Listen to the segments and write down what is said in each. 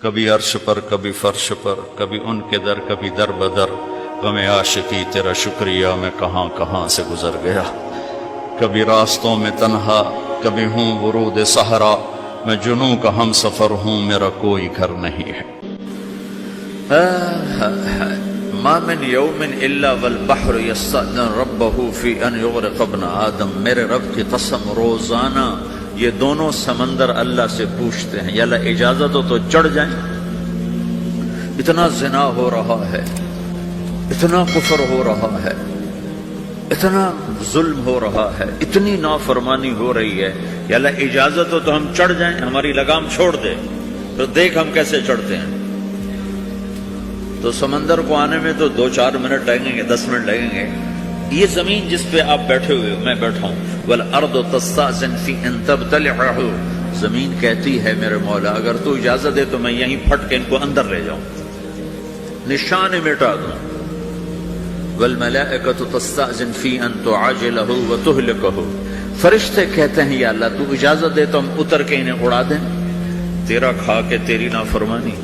کبھی عرش پر کبھی فرش پر، کبھی ان کے در کبھی در بدر، غم عاشقی تیرا شکریہ میں کہاں کہاں سے گزر گیا، کبھی راستوں میں تنہا کبھی ہوں ورود صحرا، میں جنوں کا ہم سفر ہوں میرا کوئی گھر نہیں ہے۔ ما من یوم الا والبحر یستأذن ربہ فی ان یغرق ابن آدم، میرے رب کی قسم روزانہ یہ دونوں سمندر اللہ سے پوچھتے ہیں یا اللہ اجازت ہو تو چڑھ جائیں، اتنا زنا ہو رہا ہے، اتنا کفر ہو رہا ہے، اتنا ظلم ہو رہا ہے، اتنی نافرمانی ہو رہی ہے، یا اللہ اجازت ہو تو ہم چڑھ جائیں، ہماری لگام چھوڑ دے تو دیکھ ہم کیسے چڑھتے ہیں۔ تو سمندر کو آنے میں تو 2-4 منٹ لگیں گے، 10 منٹ لگیں گے۔ یہ زمین جس پہ آپ بیٹھے ہوئے میں بیٹھا ہوں، والارض تستأذن فی ان تبتلعہ، زمین کہتی ہے میرے مولا اگر تو اجازت دے تو میں یہیں پھٹ کے ان کو اندر لے جاؤں، نشان مٹا دوں۔ والملائکۃ تستأذن فی ان تعاجلہ وتہلکہ، فرشتے کہتے ہیں یا اللہ تو اجازت دے تو ہم اتر کے انہیں اڑا دیں، تیرا کھا کے تیری نافرمانی،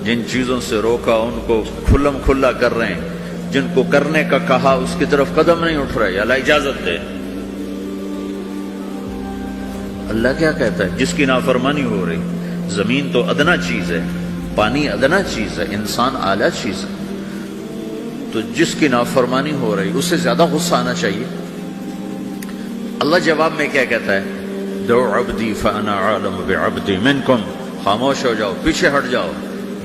جن چیزوں سے روکا ان کو کھلم کھلا کر رہے ہیں، جن کو کرنے کا کہا اس کی طرف قدم نہیں اٹھ رہے، یا اللہ اجازت دے۔ اللہ کیا کہتا ہے؟ جس کی نافرمانی ہو رہی، زمین تو ادنا چیز ہے، پانی ادنا چیز ہے، انسان اعلیٰ چیز ہے، تو جس کی نافرمانی ہو رہی اسے زیادہ غصہ آنا چاہیے۔ اللہ جواب میں کیا کہتا ہے؟ دعو عبدی فانا عالم بعبدی منکم، خاموش ہو جاؤ، پیچھے ہٹ جاؤ،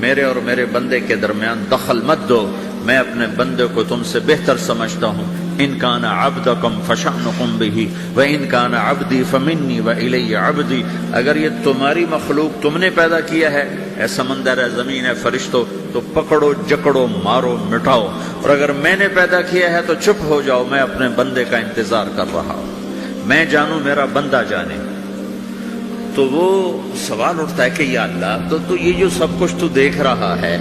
میرے اور میرے بندے کے درمیان دخل مت دو، میں اپنے بندے کو تم سے بہتر سمجھتا ہوں۔ ان کان عبدکم فشأنکم بہ وان کان عبدی فمنی والی عبدی، اگر یہ تمہاری مخلوق تم نے پیدا کیا ہے، اے سمندر ہے، زمین ہے، فرشتوں، تو پکڑو جکڑو مارو مٹاؤ، اور اگر میں نے پیدا کیا ہے تو چپ ہو جاؤ، میں اپنے بندے کا انتظار کر رہا ہوں، میں جانوں میرا بندہ جانے۔ تو وہ سوال اٹھتا ہے کہ یا اللہ تو یہ جو سب کچھ تو دیکھ رہا ہے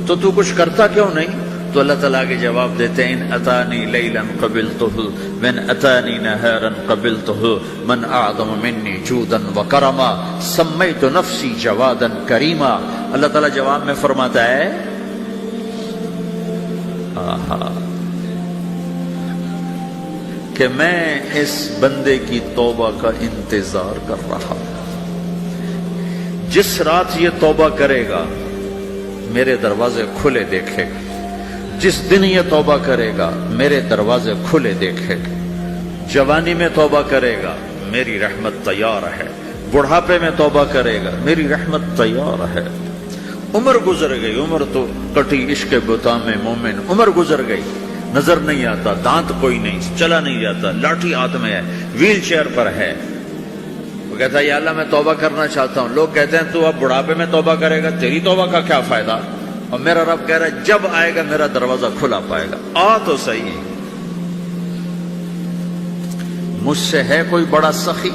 تو تو کچھ کرتا کیوں نہیں؟ تو اللہ تعالیٰ کے جواب دیتے ہیں ان اتانی لیلا قبلتہ من اتانی نہارا قبلتہ من اعظم منی جودا وکرما سمیت نفسی جوادا کریما۔ اللہ تعالیٰ جواب میں فرماتا ہے کہ میں اس بندے کی توبہ کا انتظار کر رہا ہوں، جس رات یہ توبہ کرے گا میرے دروازے کھلے دیکھے گا، جس دن یہ توبہ کرے گا میرے دروازے کھلے دیکھے گا، جوانی میں توبہ کرے گا میری رحمت تیار ہے، بڑھاپے میں توبہ کرے گا میری رحمت تیار ہے۔ عمر گزر گئی، عمر تو کٹی عشق بتا میں مومن، عمر گزر گئی، نظر نہیں آتا، دانت کوئی نہیں، چلا نہیں جاتا، لاٹھی ہاتھ میں ہے، ویل چیئر پر ہے، وہ کہتا ہے یا اللہ میں توبہ کرنا چاہتا ہوں۔ لوگ کہتے ہیں تو اب بڑھاپے میں توبہ کرے گا، تیری توبہ کا کیا فائدہ؟ اور میرا رب کہہ رہا ہے جب آئے گا میرا دروازہ کھلا پائے گا، آ تو صحیح۔ مجھ سے ہے کوئی بڑا سخی،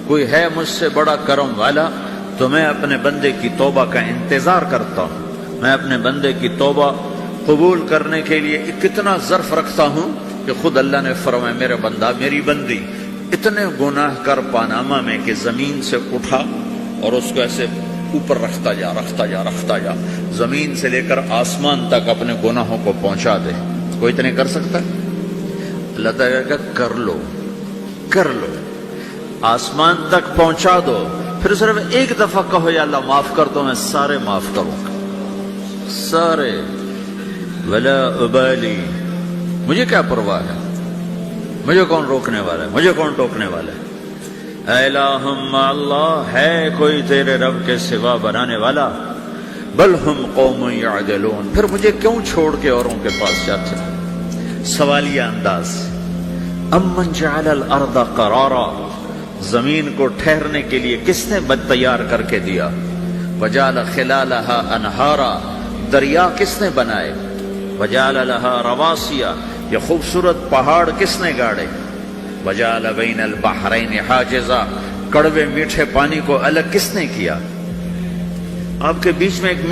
کوئی ہے مجھ سے بڑا کرم والا، تو میں اپنے بندے کی توبہ کا انتظار کرتا ہوں، میں اپنے بندے کی توبہ قبول کرنے کے لیے کتنا ظرف رکھتا ہوں کہ خود اللہ نے فرمایا میرا بندہ میری بندی اتنے گناہ کر پاناما میں کہ زمین سے اٹھا اور اس کو ایسے اوپر رکھتا جا رکھتا جا رکھتا جا، زمین سے لے کر آسمان تک اپنے گناہوں کو پہنچا دے۔ کوئی اتنے کر سکتا ہے؟ اللہ تعالیٰ کا کر لو کر لو، آسمان تک پہنچا دو، پھر صرف ایک دفعہ کہو یا اللہ معاف کر دو، میں سارے معاف کروں گا، سارے، ولا ابالی، مجھے کیا پرواہ ہے، مجھے کون روکنے والا ہے، مجھے کون ٹوکنے والا ہے۔ اے الہم اللہ، ہے کوئی تیرے رب کے سوا بنانے والا؟ بل ہم قوم یعدلون، پھر مجھے کیوں چھوڑ کے اوروں کے پاس جاتے ہیں؟ سوالیہ انداز۔ امن جعل الارض قرارا، زمین کو ٹھہرنے کے لیے کس نے بد تیار کر کے دیا؟ وجعل خلالها انہارا، دریا کس نے بنائے؟ وجعل لها رواسیا، یہ خوبصورت پہاڑ کس نے گاڑے؟ وجعل بین البحرین حاجزا، کڑوے میٹھے پانی کو الگ کس نے کیا؟ آپ کے بیچ میں ایک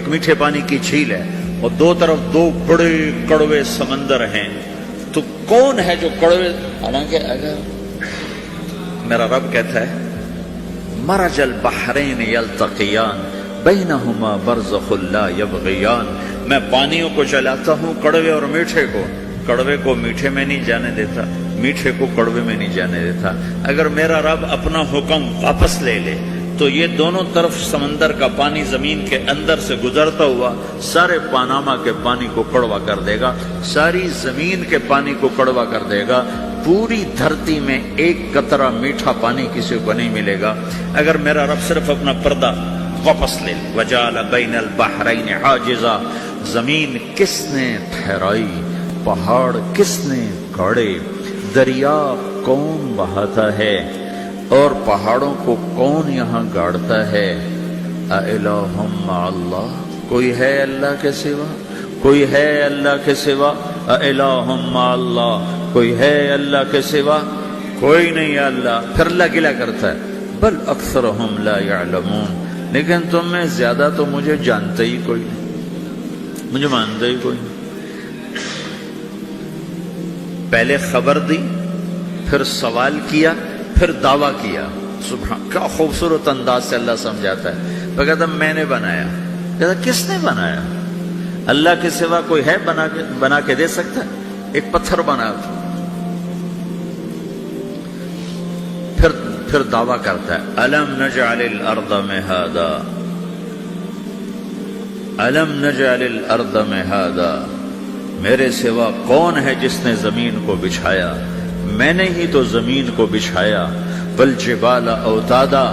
میٹھے پانی کی جھیل ہے اور دو طرف دو بڑے کڑوے سمندر ہیں، تو کون ہے جو کڑوے؟ حالانکہ اگر میرا رب کہتا ہے مرج البحرین یلتقیان بینہما برزخ لا یبغیان. میں پانیوں کو چلاتا ہوں، کڑوے اور میٹھے کو. کڑوے کو میٹھے میں نہیں جانے دیتا، میٹھے کو کڑوے میں نہیں جانے دیتا. اگر میرا رب اپنا حکم واپس لے لے تو یہ دونوں طرف سمندر کا پانی زمین کے اندر سے گزرتا ہوا سارے پاناما کے پانی کو کڑوا کر دے گا، ساری زمین کے پانی کو کڑوا کر دے گا. پوری دھرتی میں ایک قطرہ میٹھا پانی کسی کو نہیں ملے گا اگر میرا رب صرف اپنا پردہ واپس لے. وجعل بین البحرین حاجزا. زمین کس نے ٹھہرائی، پہاڑ کس نے گاڑے، دریا کون بہاتا ہے اور پہاڑوں کو کون یہاں گاڑتا ہے. اِلٰہٌ مع اللہ. کوئی ہے اللہ کے سوا؟ کوئی ہے اللہ کے سوا؟ اِلٰہٌ مع اللہ. کوئی ہے اللہ کے سوا؟ کوئی نہیں ہے اللہ. پھر اللہ گلہ کرتا ہے بل اکثرہم لا یعلمون. لیکن تم میں زیادہ تو مجھے جانتے ہی کوئی نہیں، مجھے مانتے ہی کوئی نہیں. پہلے خبر دی، پھر سوال کیا، پھر دعویٰ کیا. سبحان، کیا خوبصورت انداز سے اللہ سمجھاتا ہے. وہ کہتا میں نے بنایا. کہتا کس نے بنایا؟ اللہ کے سوا کوئی ہے بنا کے دے سکتا ہے؟ ایک پتھر بنا. پھر دعویٰ کرتا ہے الم نجعل الارض مہادا، الم نجعل الارض مہادا. میرے سوا کون ہے جس نے زمین کو بچھایا؟ میں نے ہی تو زمین کو بچھایا. والجبال اوتادا.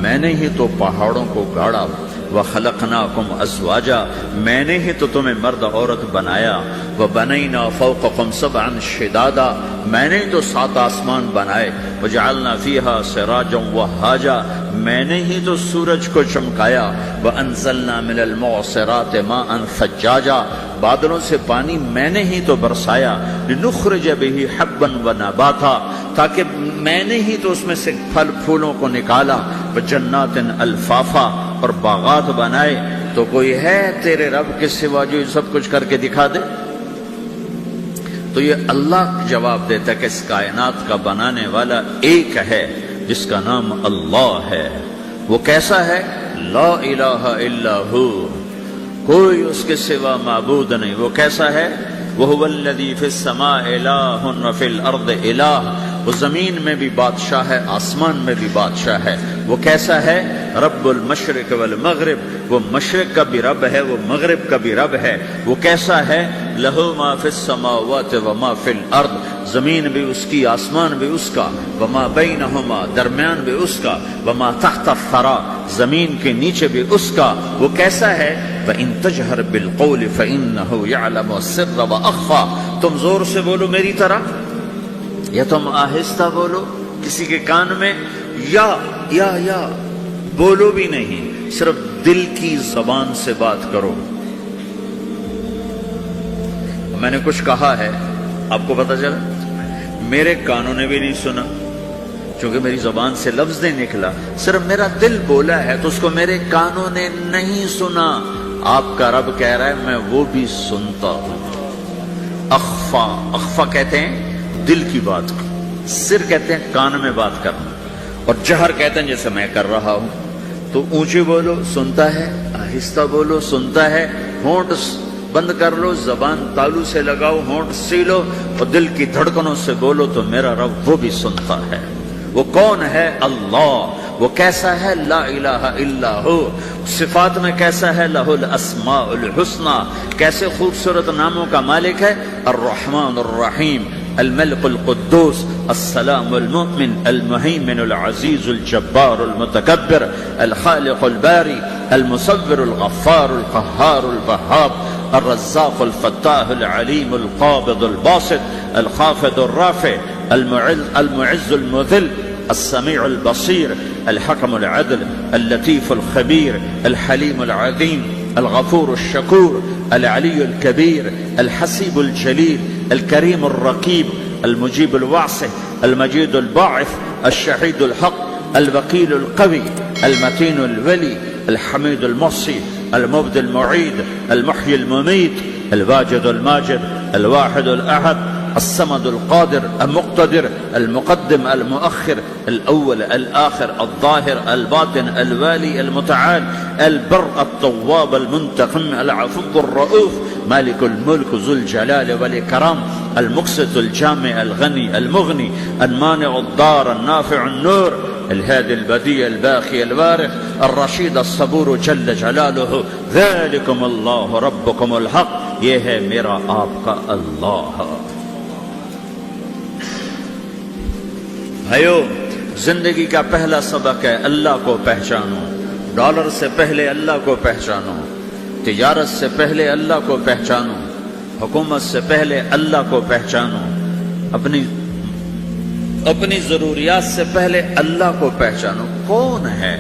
میں نے ہی تو پہاڑوں کو گاڑا. وخلقناکم ازواجا. میں نے ہی تو تمہیں مرد عورت بنایا. وبنینا فوقکم سبعا شدادا. میں نے ہی تو 7 آسمان بنائے. وجعلنا فیہا سراجا وہاجا. میں نے ہی تو سورج کو چمکایا. وانزلنا من المعصرات ماء ثجاجا. بادلوں سے پانی میں نے ہی تو برسایا. لنخرج به حبا ونباتا. تاکہ میں نے ہی تو اس میں سے پھل پھولوں کو نکالا. وجنات الفافا. اور باغات بنائے. تو کوئی ہے تیرے رب کے سوا جو سب کچھ کر کے دکھا دے؟ تو یہ اللہ جواب دیتا ہے کہ اس کائنات کا بنانے والا ایک ہے جس کا نام اللہ ہے. وہ کیسا ہے؟ لا الہ الا ہو. کوئی اس کے سوا معبود نہیں. وہ کیسا ہے؟ وَهُوَ الَّذِي فِي السَّمَاءِ إِلَٰهٌ وَفِي الْأَرْضِ إِلَٰهٌ. وہ زمین میں بھی بادشاہ ہے، آسمان میں بھی بادشاہ ہے. وہ کیسا ہے؟ رب المشرق والمغرب. وہ مشرق کا بھی رب ہے، وہ مغرب کا بھی رب ہے. وہ کیسا ہے؟ لَهُ مَا فِي السَّمَاوَاتِ وَمَا فِي الْأَرْضِ. زمین بھی اس کی، آسمان بھی اس کا. وَمَا بَيْنَهُمَا. درمیان بھی اس کا. وَمَا تَحْتَ الثَّرَىٰ. زمین کے نیچے بھی اس کا. وہ کیسا ہے؟ وَإِن تَجْهَرْ بِالْقَوْلِ فَإِنَّهُ يَعْلَمُ السِّرَّ وَأَخْفَىٰ. تم زور سے بولو میری طرح، یا تم آہستہ بولو کسی کے کان میں، یا بولو بھی نہیں، صرف دل کی زبان سے بات کرو. میں نے کچھ کہا ہے، آپ کو پتہ چلا؟ میرے کانوں نے بھی نہیں سنا چونکہ میری زبان سے لفظ نہیں نکلا. صرف میرا دل بولا ہے تو اس کو میرے کانوں نے نہیں سنا. آپ کا رب کہہ رہا ہے میں وہ بھی سنتا ہوں. اخفا کہتے ہیں دل کی بات کو، سر کہتے ہیں کان میں بات کرنا، اور جہر کہتے ہیں جیسے میں کر رہا ہوں. تو اونچی بولو سنتا ہے، آہستہ بولو سنتا ہے. ہونٹ بند کر لو، زبان تالو سے لگاؤ، ہونٹ سیلو اور دل کی دھڑکنوں سے بولو تو میرا رب وہ بھی سنتا ہے. وہ کون ہے؟ اللہ. وہ کیسا ہے؟ لا الہ الا ہو. صفات میں کیسا ہے؟ لہ الاسماء الحسنى. کیسے خوبصورت ناموں کا مالک ہے؟ الرحمن الرحیم، الملك القدوس، السلام المؤمن، المهيمن العزيز الجبار المتكبر، الخالق الباري، المصور الغفار القهار الوهاب، الرزاق الفتاح العليم القابض الباسط، الخافض الرافع، المعز المذل، السميع البصير، الحكم العدل، اللطيف الخبير، الحليم العظيم، الغفور الشكور، العلي الكبير، الحسيب الجليل، الكريم الرقيب، المجيب الواسع، المجيد الباعث، الشهيد الحق، الوكيل القوي، المتين الولي، الحميد المحصي، المبدي المعيد، المحيي المميت، الواجد الماجد، الواحد الأحد، الصمد القادر المقتدر المقدم المؤخر الأول الآخر الظاهر الباطن الوالي المتعال البر التواب المنتقم العفو الرؤوف مالك الملك ذو الجلال والإكرام المقسط الجامع الغني المغني المانع الضار النافع النور الهادي البديع الباقي الوارث الرشيد الصبور جل جلالہ ذلكم اللہ ربكم الحق، یہ ہے میرا آپ کا اللہ۔ بھائیو، زندگی کا پہلا سبق ہے اللہ کو پہچانو۔ ڈالر سے پہلے اللہ کو پہچانو، تجارت سے پہلے اللہ کو پہچانو، حکومت سے پہلے اللہ کو پہچانو، اپنی ضروریات سے پہلے اللہ کو پہچانو۔ کون ہے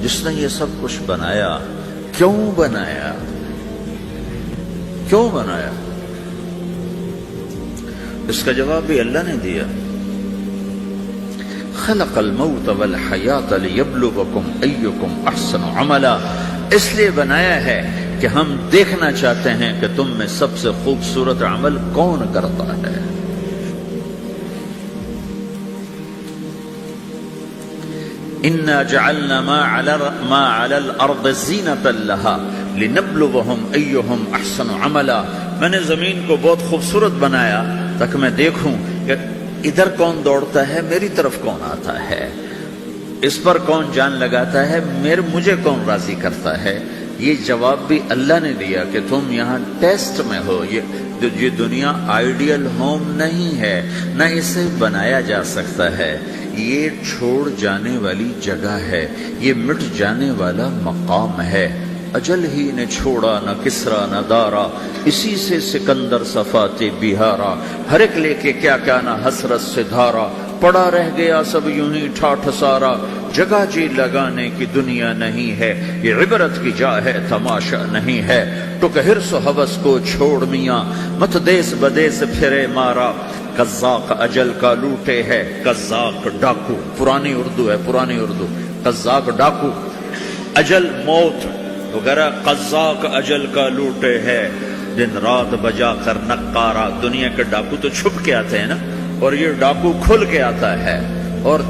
جس نے یہ سب کچھ بنایا؟ کیوں بنایا؟ کیوں بنایا؟ اس کا جواب بھی اللہ نے دیا۔ خلق الموت والحیات لیبلوکم ایکم احسن عملا، اس لیے بنایا ہے کہ ہم دیکھنا چاہتے ہیں کہ تم میں سب سے خوبصورت عمل کون کرتا ہے۔ انا جعلنا ما على الارض زینۃ لها لنبلوہم ایہم احسن عملا، میں نے زمین کو بہت خوبصورت بنایا تاکہ میں دیکھوں کہ ادھر کون دوڑتا ہے، میری طرف کون آتا ہے، اس پر کون جان لگاتا ہے، مجھے کون راضی کرتا ہے۔ یہ جواب بھی اللہ نے دیا کہ تم یہاں ٹیسٹ میں ہو۔ یہ دنیا آئیڈیل ہوم نہیں ہے، نہ اسے بنایا جا سکتا ہے، یہ چھوڑ جانے والی جگہ ہے، یہ مٹ جانے والا مقام ہے۔ اجل ہی نے چھوڑا نہ کسرا نہ دارا، اسی سے سکندر صفاتے بہارا، ہر ایک لے کے کیا کیا نہ حسرت سے دھارا، پڑا رہ گیا سب یوں ہی ٹھاٹھ سارا، جگہ جی لگانے کی دنیا نہیں ہے، یہ عبرت کی جا ہے تماشا نہیں ہے، ٹک حرص و ہوس کو چھوڑ میاں، مت دیس بدیس پھرے مارا، قزاق اجل کا لوٹے ہے، قزاق ڈاکو، پرانی اردو ہے، پرانی اردو، قزاق ڈاکو، اجل موت وغیرہ، قزاق اجل کا لوٹے ہے، دن رات بجا کر نقارا۔ دنیا کے ڈاکو تو چھپ کے آتے ہیں نا، اور یہ ڈاکو کھل کے آتا ہے اور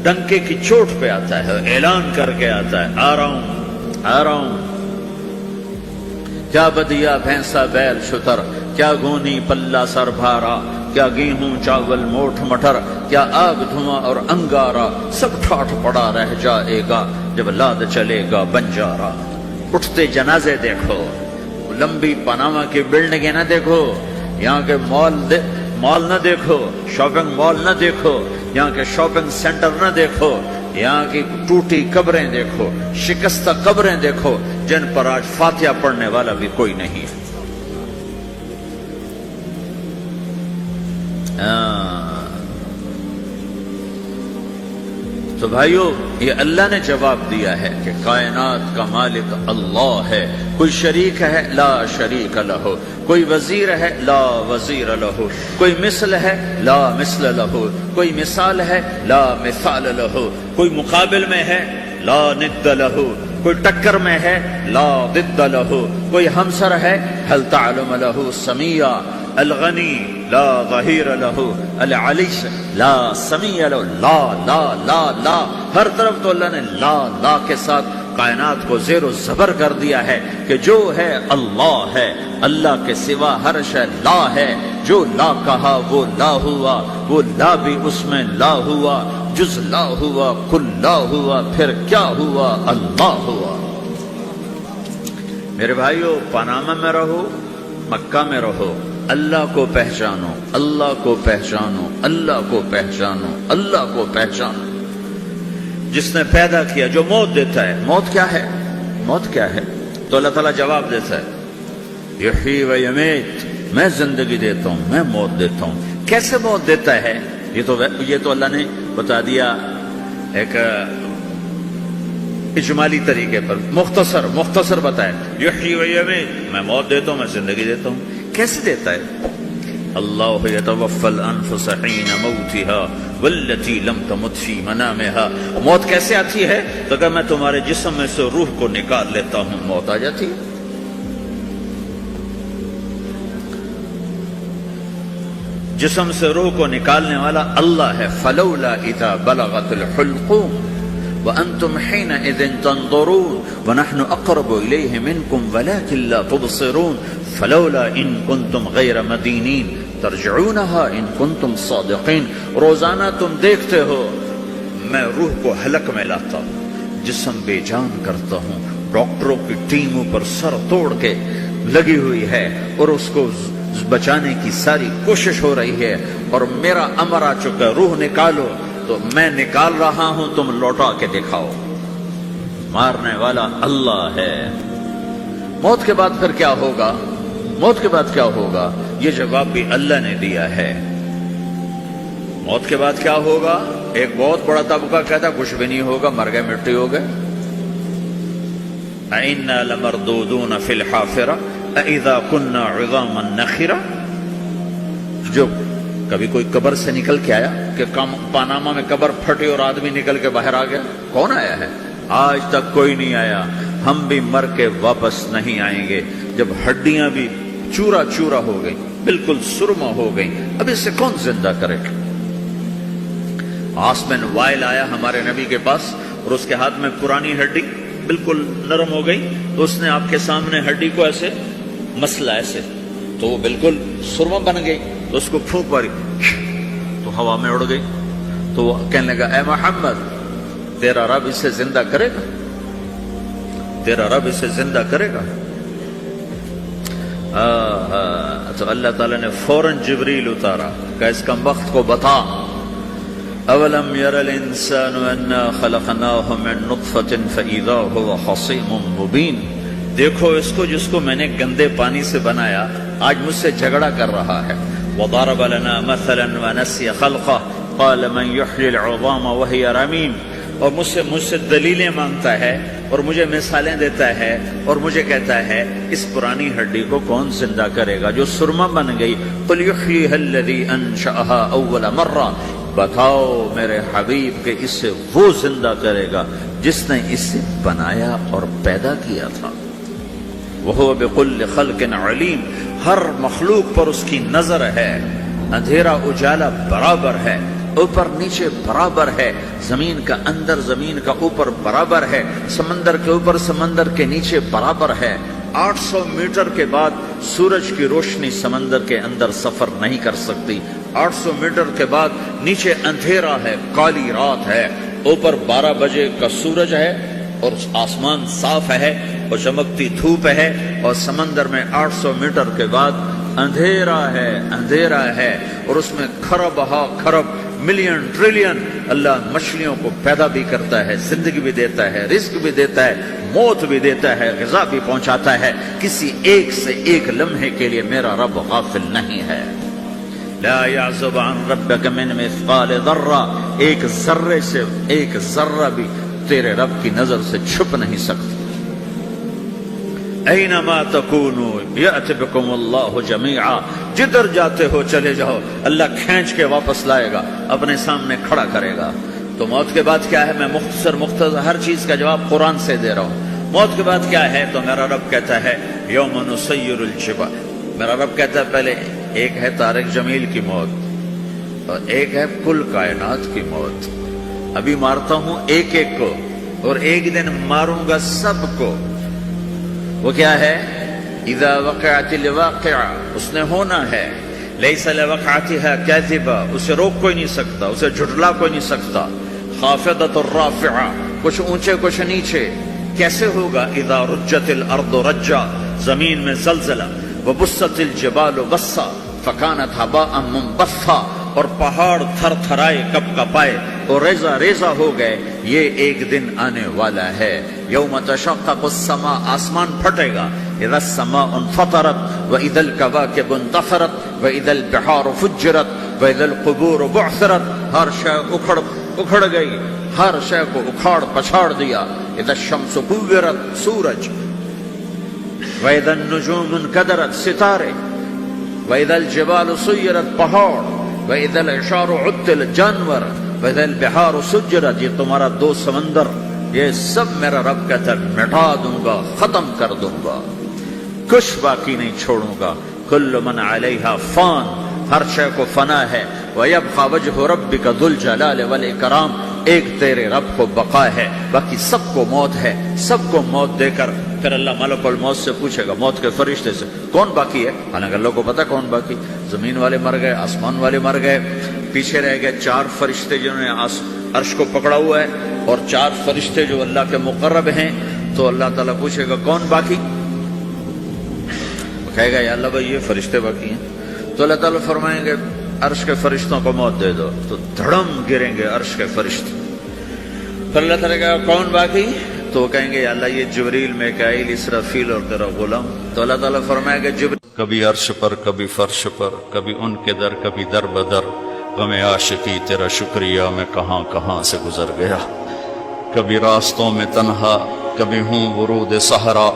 ڈنکے کی چوٹ پہ آتا ہے، اعلان کر کے آتا ہے، آ رہا ہوں آ رہا ہوں۔ کیا بدیا بھینسا بیل شتر، کیا گونی پلہ سر بھارا، کیا گیہوں چاول موٹھ مٹر، کیا آگ دھواں اور انگارا، سب ٹھاٹھ پڑا رہ جائے گا جب لاد چلے گا بنجارا۔ اٹھتے جنازے دیکھو، لمبی پاناما کی بلڈنگیں نہ دیکھو، یہاں کے مال نہ دیکھو، شاپنگ مال نہ دیکھو، یہاں کے شاپنگ سینٹر نہ دیکھو، یہاں کی ٹوٹی قبریں دیکھو، شکستہ قبریں دیکھو، جن پر آج فاتحہ پڑھنے والا بھی کوئی نہیں ہے۔ تو بھائیو، یہ اللہ نے جواب دیا ہے کہ کائنات کا مالک اللہ ہے، کوئی شریک ہے لا شریک لہ، کوئی وزیر ہے لا وزیر لہ، کوئی مثل ہے لا مثل لہ، کوئی مثال ہے لا مثال لہ، کوئی مقابل میں ہے لا ند لہ، کوئی ٹکر میں ہے لا ضد لہ، کوئی ہمسر ہے هل تعلم لہ سمیہ، الغنی لا ظہیر لہ، العلی لا سمیع لہ، لا لا لا لا، ہر طرف تو اللہ نے لا لا کے ساتھ کائنات کو زیر و زبر کر دیا ہے کہ جو ہے اللہ ہے، اللہ کے سوا ہر شے لا ہے، جو لا کہا وہ لا ہوا، وہ لا بھی اس میں لا ہوا، جز لا ہوا کل لا ہوا، پھر کیا ہوا؟ اللہ ہوا۔ میرے بھائیو، پاناما میں رہو، مکہ میں رہو، اللہ کو پہچانو، اللہ کو پہچانو، اللہ کو پہچانو، اللہ کو پہچانو۔ جس نے پیدا کیا، جو موت دیتا ہے، موت کیا ہے؟ موت کیا ہے؟ تو اللہ تعالیٰ جواب دیتا ہے، یحیی و یمیت، میں زندگی دیتا ہوں، میں موت دیتا ہوں۔ کیسے موت دیتا ہے؟ یہ تو اللہ نے بتا دیا ایک اجمالی طریقے پر، مختصر بتایا، یحیی و یمیت، میں موت دیتا ہوں، میں زندگی دیتا ہوں۔ کیسے دیتا ہے؟ اللہ یتوفی الانفس حین موتها والتی لم تمت فی منامها۔ موت کیسے آتی ہے؟ تو کہ میں تمہارے جسم میں سے روح کو نکال لیتا ہوں، موت آ جاتی ہے۔ جسم سے روح کو نکالنے والا اللہ ہے. فلولا اذا بلغت الحلقوم وانتم حينئذ تنظرون ونحن اقرب اليه منكم ولكن لا تبصرون فلولا ان كنتم غير مدينين ترجعونها ان كنتم صادقين. روزانہ تم دیکھتے ہو میں روح کو حلق میں لاتا ہوں، جسم بے جان کرتا ہوں، ڈاکٹروں کی ٹیم اوپر سر توڑ کے لگی ہوئی ہے اور اس کو بچانے کی ساری کوشش ہو رہی ہے، اور میرا امر آ چکا، روح نکالو، تو میں نکال رہا ہوں، تم لوٹا کے دکھاؤ. مارنے والا اللہ ہے. موت کے بعد پھر کیا ہوگا؟ موت کے بعد کیا ہوگا؟ یہ جواب بھی اللہ نے دیا ہے. موت کے بعد کیا ہوگا؟ ایک بہت بڑا طبقہ کہتا کچھ بھی نہیں ہوگا، مر گئے، مٹی ہو گئے. اِنَّا لَمَرْدُودُونَ فِي الْحَافِرَةِ اَإِذَا كُنَّا عِظَامًا نَخِرَةً. جو کبھی کوئی قبر سے نکل کے آیا کہ پاناما میں قبر پھٹی اور آدمی نکل کے باہر آ گیا؟ کون آیا ہے؟ آج تک کوئی نہیں آیا. ہم بھی مر کے واپس نہیں آئیں گے. جب ہڈیاں بھی چورا چورا ہو گئی، بالکل سرما ہو گئی، اب اس سے کون زندہ کرے؟ آسمن وائل آیا ہمارے نبی کے پاس اور اس کے ہاتھ میں پرانی ہڈی بالکل نرم ہو گئی، تو اس نے آپ کے سامنے ہڈی کو ایسے مسلا ایسے، تو وہ بالکل سرما بن گئی. تو اس کو پھونک ماری تو ہوا میں اڑ گئی. تو وہ کہنے لگا اے محمد، تیرا رب اسے زندہ کرے گا؟ تیرا رب اسے زندہ کرے گا؟ تو اللہ تعالیٰ نے فوراً جبریل اتارا کہ اس کم وقت کو بتا، اولم یر الانسان انا خلقناہ من نطفۃ فاذا هو خصیم مبین. دیکھو اس کو جس کو میں نے گندے پانی سے بنایا، آج مجھ سے جھگڑا کر رہا ہے. وضرب لنا مثلا ونسی خلقہ قال من یحیی العظام وہی رمیم. اور مجھ سے دلیلیں مانگتا ہے اور مجھے مثالیں دیتا ہے اور مجھے کہتا ہے اس پرانی ہڈی کو کون زندہ کرے گا جو سرما بن گئی. قل یحییھا الذی انشأھا اول مرہ. بتاؤ میرے حبیب کہ اس سے وہ زندہ کرے گا جس نے اسے بنایا اور پیدا کیا تھا. وہو بکل خلق علیم. ہر مخلوق پر اس کی نظر ہے. اندھیرا اجالا برابر ہے، اوپر نیچے برابر ہے، زمین کا اندر زمین کا اوپر برابر ہے، سمندر کے اوپر سمندر کے نیچے برابر ہے. 800 میٹر کے بعد سورج کی روشنی سمندر کے اندر سفر نہیں کر سکتی. 800 میٹر کے بعد نیچے اندھیرا ہے، کالی رات ہے، اوپر 12 بجے کا سورج ہے اور آسمان صاف ہے اور چمکتی دھوپ ہے، اور سمندر میں 800 میٹر کے بعد اندھیرا ہے، اندھیرا ہے، اور اس میں کھرب ہا کھرب ملین ٹریلین اللہ مچھلیوں کو پیدا بھی کرتا ہے، زندگی بھی دیتا ہے، رزق بھی دیتا ہے، موت بھی دیتا ہے، غذا بھی پہنچاتا ہے. کسی ایک سے ایک لمحے کے لیے میرا رب غافل نہیں ہے. لا يعزب عن ربك من مثقال ذرہ. ایک ذرے سے ایک ذرہ بھی تیرے رب کی نظر سے چھپ نہیں سکتا. اینما تکونوا یأت بکم اللہ جمیعا. جدھر جاتے ہو چلے جاؤ، اللہ کھینچ کے واپس لائے گا، اپنے سامنے کھڑا کرے گا. تو موت کے بعد کیا ہے؟ میں مختصر ہر چیز کا جواب قرآن سے دے رہا ہوں. موت کے بعد کیا ہے؟ تو میرا رب کہتا ہے یوم نسیر الجبال. میرا رب کہتا ہے پہلے ایک ہے طارق جمیل کی موت اور ایک ہے کل کائنات کی موت. ابھی مارتا ہوں ایک ایک کو اور ایک دن ماروں گا سب کو. وہ کیا ہے؟ اذا وقعت الواقعہ. اس نے ہونا ہے. لیس لوقعتها کاذبہ. اسے روک کوئی نہیں سکتا، اسے جھٹلا کوئی نہیں سکتا. خافضۃ الرافعہ. کچھ اونچے کچھ نیچے. کیسے ہوگا؟ اذا رجت الارض رجا. زمین میں زلزلہ. وبست الجبال بسا فکانت ہباء منبثا. اور پہاڑ تھر تھرائے کپ کپائے اور ریزہ ریزہ ہو گئے. یہ ایک دن آنے والا ہے. یوم تشقق السماء. آسمان پھٹے گا. اذا السماء انفطرت واذا الكواكب انتثرت واذا البحار فجرت واذا القبور بعثرت. ہر شے اکھڑ گئی، ہر شے کو اکھاڑ پچھاڑ دیا. اذا الشمس كورت. سورج. واذا النجوم انكدرت. ستارے. واذا الجبال سيرت. پہاڑ. وَإِذَا الْعِشَارُ عُطِّلَتْ. جانور. وَإِذَا الْبِحَارُ سُجِّرَتْ. یہ تمہارا دو سمندر، یہ سب میرا رب کہتا ہے مٹا دوں گا، ختم کر دوں گا، کچھ باقی نہیں چھوڑوں گا. كُلُّ مَنْ عَلَيْهَا فان. ہر شے کو فنا ہے. وَيَبْقَى وَجْهُ رَبِّكَ ذُو الْجَلَالِ وَالْإِكْرَامِ. ایک تیرے رب کو بقا ہے، باقی سب کو موت ہے. سب کو موت دے کر پھر اللہ ملک الموت سے پوچھے گا، موت کے فرشتے سے، کون باقی ہے؟ حالانکہ اللہ کو پتہ کون باقی. زمین والے مر گئے، آسمان والے مر گئے، پیچھے رہ گئے 4 فرشتے جنہوں نے عرش کو پکڑا ہوا ہے، اور 4 فرشتے جو اللہ کے مقرب ہیں. تو اللہ تعالیٰ پوچھے گا کون باقی؟ کہے گا یا اللہ بھائی یہ فرشتے باقی ہیں. تو اللہ تعالیٰ فرمائیں گے عرش کے فرشتوں کو موت دے دو. تو دھڑم گریں گے عرش کے فرشتے. پھر اللہ تعالیٰ کہا کون باقی؟ تو وہ کہیں گے یا اللہ یہ جبریل، میکائیل، اسرافیل اور تیرا غلام. تو اللہ تعالیٰ فرمائے گا جبریل کبھی عرش پر، کبھی فرش پر، کبھی ان کے در، کبھی در بدر. غم عاشقی تیرا شکریہ میں کہاں کہاں سے گزر گیا. کبھی راستوں میں تنہا، کبھی ہوں ورود صحرا.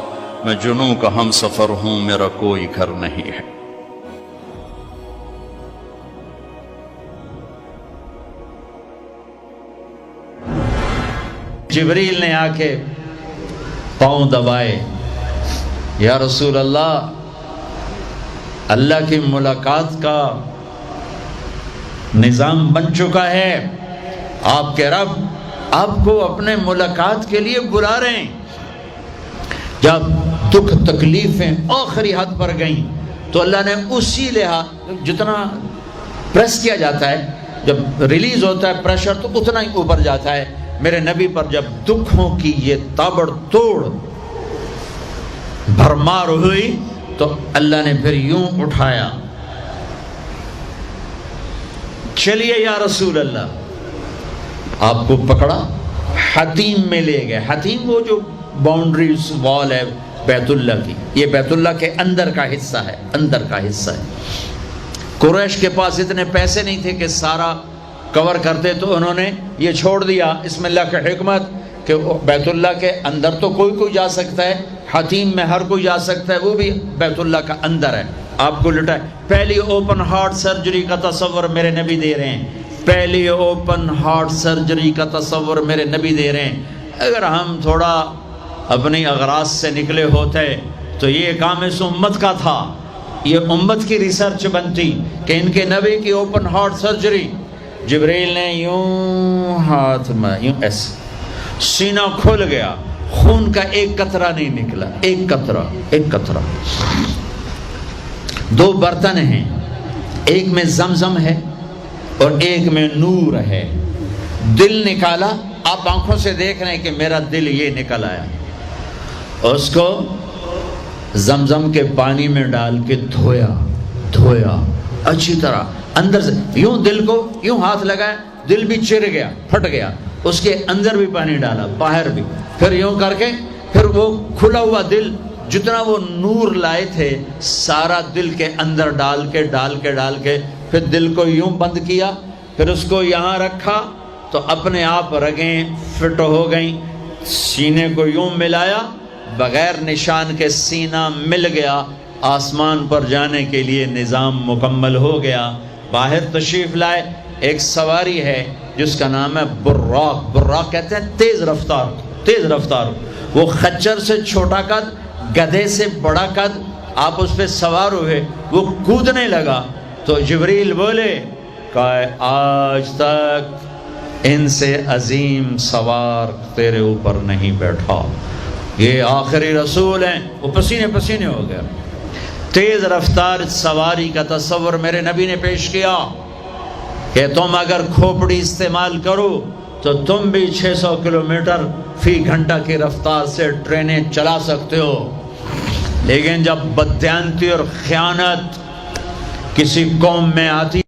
میں جنوں کا ہم سفر ہوں، میرا کوئی گھر نہیں ہے. جبریل نے آ کے پاؤں دبائے، یا رسول اللہ، اللہ کی ملاقات کا نظام بن چکا ہے. آپ کے رب آپ کو اپنے ملاقات کے لیے بلا رہے ہیں. جب دکھ تکلیفیں آخری حد پر گئیں تو اللہ نے اسی لحاظ، جتنا پریس کیا جاتا ہے، جب ریلیز ہوتا ہے پریشر تو اتنا ہی اوپر جاتا ہے. میرے نبی پر جب دکھوں کی یہ تابڑ توڑ بھرمار ہوئی تو اللہ نے پھر یوں اٹھایا، چلیے یا رسول اللہ. آپ کو پکڑا، حتیم میں لے گئے. حتیم وہ جو باؤنڈری وال ہے بیت اللہ کی، یہ بیت اللہ کے اندر کا حصہ ہے، اندر کا حصہ ہے. قریش کے پاس اتنے پیسے نہیں تھے کہ سارا کور کرتے، تو انہوں نے یہ چھوڑ دیا. اس میں اللہ کی حکمت کہ بیت اللہ کے اندر تو کوئی جا سکتا ہے، حتیم میں ہر کوئی جا سکتا ہے، وہ بھی بیت اللہ کا اندر ہے. آپ کو لٹائے. پہلی اوپن ہارٹ سرجری کا تصور میرے نبی دے رہے ہیں. پہلی اوپن ہارٹ سرجری کا تصور میرے نبی دے رہے ہیں. اگر ہم تھوڑا اپنی اغراض سے نکلے ہوتے تو یہ کام اس امت کا تھا. یہ امت کی ریسرچ بنتی کہ ان کے نبی کی اوپن ہارٹ سرجری. جبریل نے یوں ہاتھ میں یوں ایسے، سینہ کھل گیا، خون کا ایک قطرہ نہیں نکلا، ایک قطرہ. 2 برتن ہیں، ایک میں زمزم ہے اور ایک میں نور ہے. دل نکالا، آپ آنکھوں سے دیکھ رہے ہیں کہ میرا دل یہ نکل آیا. اس کو زمزم کے پانی میں ڈال کے دھویا اچھی طرح اندر سے. یوں دل کو یوں ہاتھ لگایا، دل بھی چر گیا، پھٹ گیا. اس کے اندر بھی پانی ڈالا، باہر بھی. پھر یوں کر کے پھر وہ کھلا ہوا دل، جتنا وہ نور لائے تھے سارا دل کے اندر ڈال کے پھر دل کو یوں بند کیا. پھر اس کو یہاں رکھا تو اپنے آپ رگیں فٹ ہو گئیں. سینے کو یوں ملایا، بغیر نشان کے سینہ مل گیا. آسمان پر جانے کے لیے نظام مکمل ہو گیا. باہر تشریف لائے. ایک سواری ہے جس کا نام ہے براق. براق کہتے ہیں تیز رفتار. وہ خچر سے چھوٹا قد، گدھے سے بڑا قد. آپ اس پہ سوار ہوئے، وہ کودنے لگا تو جبریل بولے کہ آج تک ان سے عظیم سوار تیرے اوپر نہیں بیٹھا، یہ آخری رسول ہیں. وہ پسینے ہو گیا. تیز رفتار سواری کا تصور میرے نبی نے پیش کیا کہ تم اگر کھوپڑی استعمال کرو تو تم بھی 600 کلومیٹر فی گھنٹہ کی رفتار سے ٹرینیں چلا سکتے ہو. لیکن جب بددیانتی اور خیانت کسی قوم میں آتی